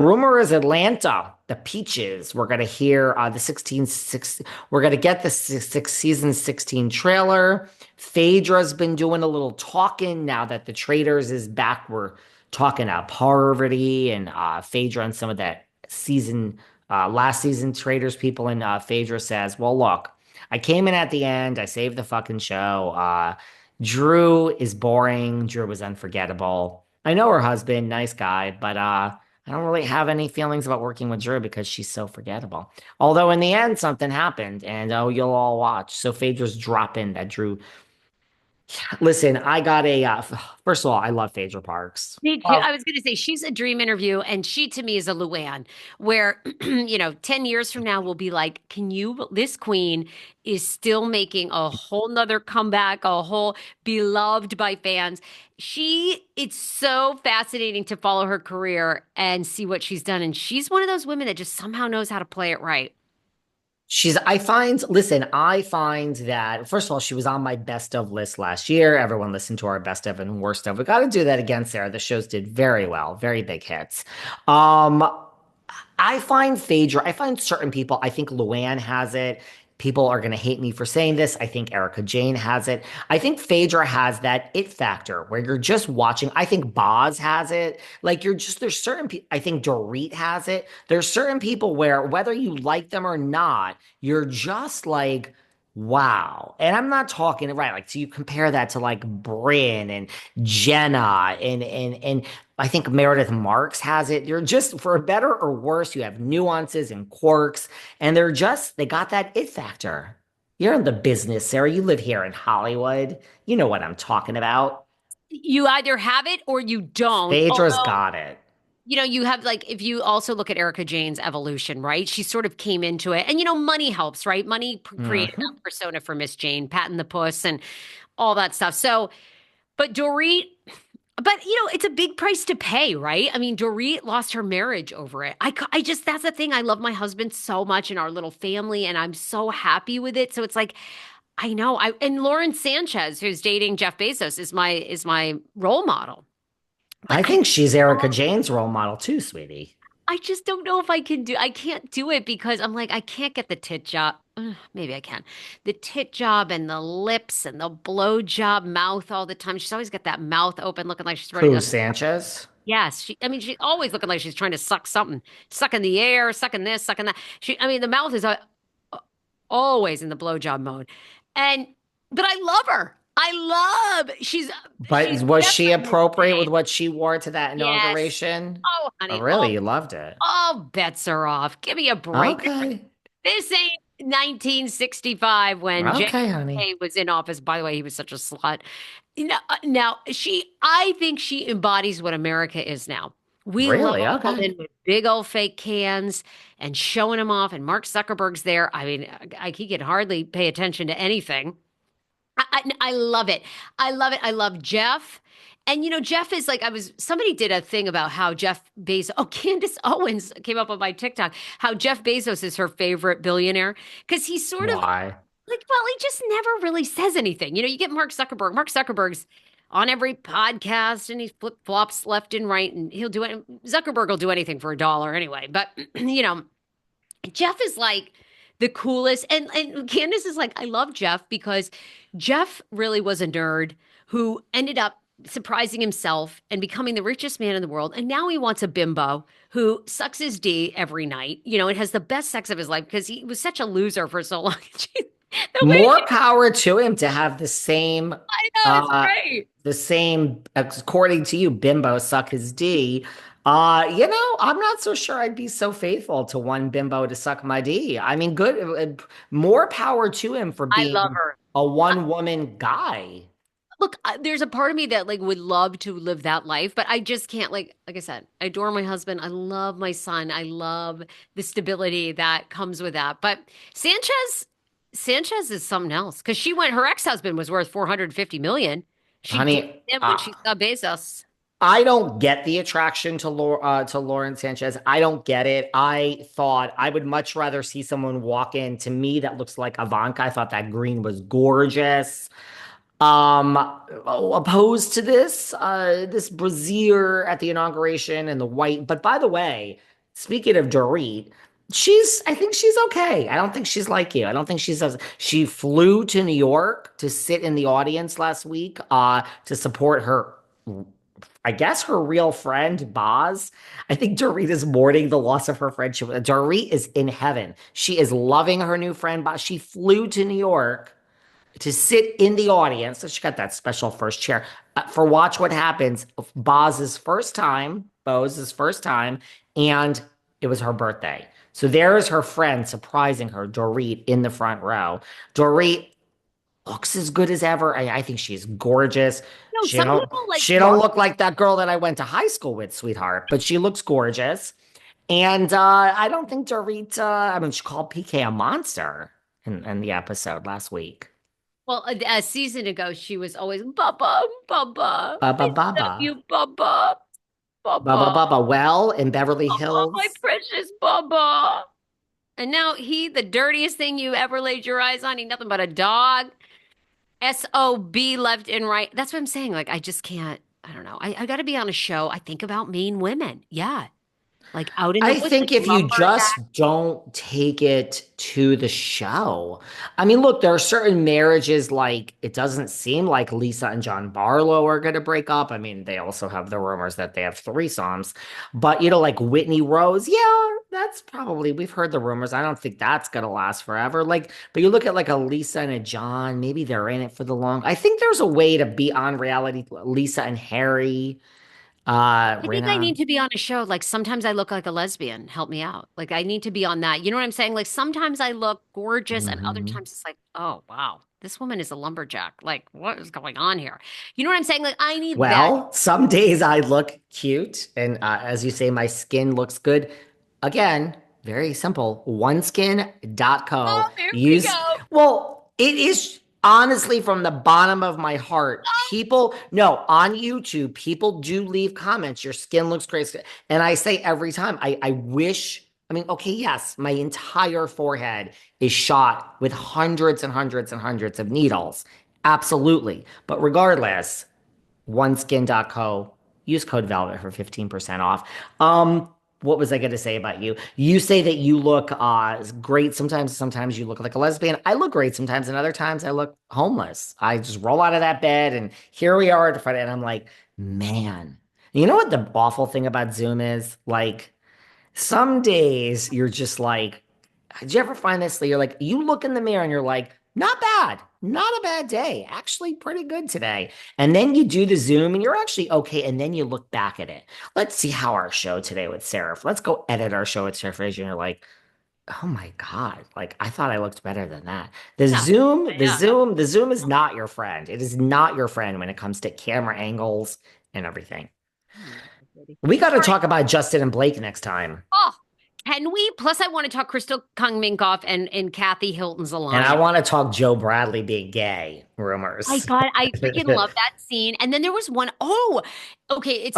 Rumor is Atlanta, the Peaches. We're gonna hear the 16 6. We're gonna get the season 16 trailer. Phaedra's been doing a little talking now that the Traders is back. We're talking poverty and Phaedra and some of that season last season Traders people, and Phaedra says, "Well, look, I came in at the end. I saved the fucking show. Drew is boring. Drew was unforgettable. I know her husband, nice guy, but I don't really have any feelings about working with Drew because she's so forgettable. Although in the end, something happened, and oh, you'll all watch. So Phaedra's drop in that Drew. Listen, I got a. First of all, I love Phaedra Parks. Me too. Oh, I was going to say she's a dream interview, and she to me is a Luann, where 10 years from now we'll be like, can you? This queen is still making a whole nother comeback, a whole beloved by fans. It's so fascinating to follow her career and see what she's done, and she's one of those women that just somehow knows how to play it right. I find that, first of all, she was on my best of list last year. Everyone listened to our best of and worst of. We got to do that again, Sarah. The shows did very well, very big hits. Um, I find certain people, I think Luann has it. People are going to hate me for saying this. I think Erica Jane has it. I think Phaedra has that it factor where you're just watching. I think Boz has it. Like there's certain people, I think Dorit has it. There's certain people where whether you like them or not, you're just like, wow. And I'm not talking, right? Like, so you compare that to like Bryn and Jenna and I think Meredith Marks has it. You're just, for better or worse, you have nuances and quirks, and they got that it factor. You're in the business, Sarah. You live here in Hollywood. You know what I'm talking about. You either have it or you don't. Phaedra's Although got it. you have like, if you also look at Erica Jane's evolution, right? She sort of came into it. And, money helps, right? Money created Mhm. that persona for Miss Jane, Pat and the Puss, and all that stuff. So, but Dorit, but, it's a big price to pay, right? I mean, Dorit lost her marriage over it. I just, that's the thing. I love my husband so much and our little family, and I'm so happy with it. So it's like, I know. And Lauren Sanchez, who's dating Jeff Bezos, is my role model. But I I think she's Erica Jane's role model too, sweetie. I just don't know if I can't do it because I'm like, I can't get the tit job. Maybe I can. The tit job and the lips and the blow job mouth all the time. She's always got that mouth open, looking like she's ready Who, to. Sanchez? Yes, I mean, she's always looking like she's trying to suck something, sucking the air, sucking this, sucking that. I mean, the mouth is always in the blowjob mode, and but I love her. But She's was she definitely appropriate with insane. what she wore to that Yes. inauguration? Oh, Oh, honey, really? You loved it. all bets are off. Give me a break. Okay. This ain't 1965 when Okay, honey. JFK was in office. By the way, he was such a slut. Now I think she embodies what America is now. We love Really? a Okay. woman with big old fake cans and showing them off, and Mark Zuckerberg's there. I mean, he can hardly pay attention to anything. I love it. I love it. I love Jeff. And Jeff is like, somebody did a thing about how Jeff Bezos, Candace Owens came up on my TikTok, how Jeff Bezos is her favorite billionaire. Because he's sort of Why? like, well, he just never really says anything. You get Mark Zuckerberg. Mark Zuckerberg's on every podcast and he flip flops left and right, and he'll do it. Zuckerberg will do anything for a dollar anyway. But, Jeff is like the coolest. And Candace is like, I love Jeff because Jeff really was a nerd who ended up surprising himself and becoming the richest man in the world. And now he wants a bimbo who sucks his D every night, and has the best sex of his life because he was such a loser for so long. The way More she, power to him to have I know, it's great. the same, according to you, bimbo suck his D. I'm not so sure I'd be so faithful to one bimbo to suck my D. I mean, more power to him for I love being her. a I- one woman guy. Look, there's a part of me that like would love to live that life, but I just can't. Like I said, I adore my husband. I love my son. I love the stability that comes with that. But Sanchez, Sanchez is something else because her ex-husband was worth 450 million. She ditched Honey, him when she saw Bezos. I don't get the attraction to Lauren Sanchez. I don't get it. I thought I would much rather see someone walk in to me that looks like Ivanka. I thought that green was gorgeous. Um, Opposed to this brassiere at the inauguration and the white. But by the way, speaking of Dorit, I think she's okay. I don't think she's like you. I don't think she flew to New York to sit in the audience last week, to support her, I guess her real friend, Boz. I think Dorit is mourning the loss of her friendship. Dorit is in heaven. She is loving her new friend, Boz. She flew to New York to sit in the audience. So she got that special first chair, for Watch What Happens, Boze's first time, and it was her birthday. So there is her friend surprising her, Dorit, in the front row. Dorit looks as good as ever. I think she's gorgeous. No, She some don't people like she don't dark. look like that girl that I went to high school with, sweetheart, but she looks gorgeous. And I don't think Dorit. I mean, she called PK a monster in the episode last week. Well, a season ago, she was always Bubba, Bubba. Ba ba I ba love ba. you, Bubba, Baba Bubba, Baba Well in Beverly Bubba, my Hills. precious Bubba. And now the dirtiest thing you ever laid your eyes on, he nothing but a dog. SOB left and right. That's what I'm saying. Like, I just can't. I don't know. I got to be on a show. I think about mean women. Yeah. Like out in the I woods, like think if you lumberjack. just don't take it to the show, I mean, look, there are certain marriages, like it doesn't seem like Lisa and John Barlow are going to break up. I mean, they also have the rumors that they have threesomes, but like Whitney Rose, yeah, that's probably, we've heard the rumors. I don't think that's going to last forever. Like, but you look at like a Lisa and a John, maybe they're in it for the long. I think there's a way to be on reality. Lisa and Harry, I think I Rinna. need to be on a show. Like sometimes I look like a lesbian. Help me out. Like I need to be on that. You know what I'm saying? Like sometimes I look gorgeous, and other Mhm. times it's like, oh wow, this woman is a lumberjack. Like what is going on here? You know what I'm saying? Like I need that. Well, some days I look cute, and as you say, my skin looks good. Again, very simple. Oh, OneSkin.co. there we Use, go. well, it is honestly from the bottom of my heart. People, no, on YouTube, people do leave comments. Your skin looks great. And I say every time, I wish, I mean, okay, yes, my entire forehead is shot with hundreds and hundreds and hundreds of needles. Absolutely. But regardless, oneskin.co. Use code Velvet for 15% off. What was I going to say about you? You say that you look great sometimes. Sometimes you look like a lesbian. I look great sometimes, and other times I look homeless. I just roll out of that bed, and here we are at the front, and I'm like, man. You know what the awful thing about Zoom is? Like, some days you're just like, did you ever find this? That you're like, you look in the mirror and you're like, not bad, not a bad day, actually pretty good today. And then you do the Zoom and you're actually okay. And then you look back at it. Let's see how our show today with Sarah. Let's go edit our show with Sarah Fraser. And you're like, oh my God, like I thought I looked better than that. Yeah, yeah. The Zoom is not your friend. It is not your friend when it comes to camera angles and everything. Oh my God, lady. We got to All right. talk about Justin and Blake next time. Oh, can we? Plus, I want to talk Crystal Kung Minkoff and Kathy Hilton's And I alliance. want to talk Joe Bradley being gay I rumors. got, I freaking love that scene. And then there was one, oh, okay, it's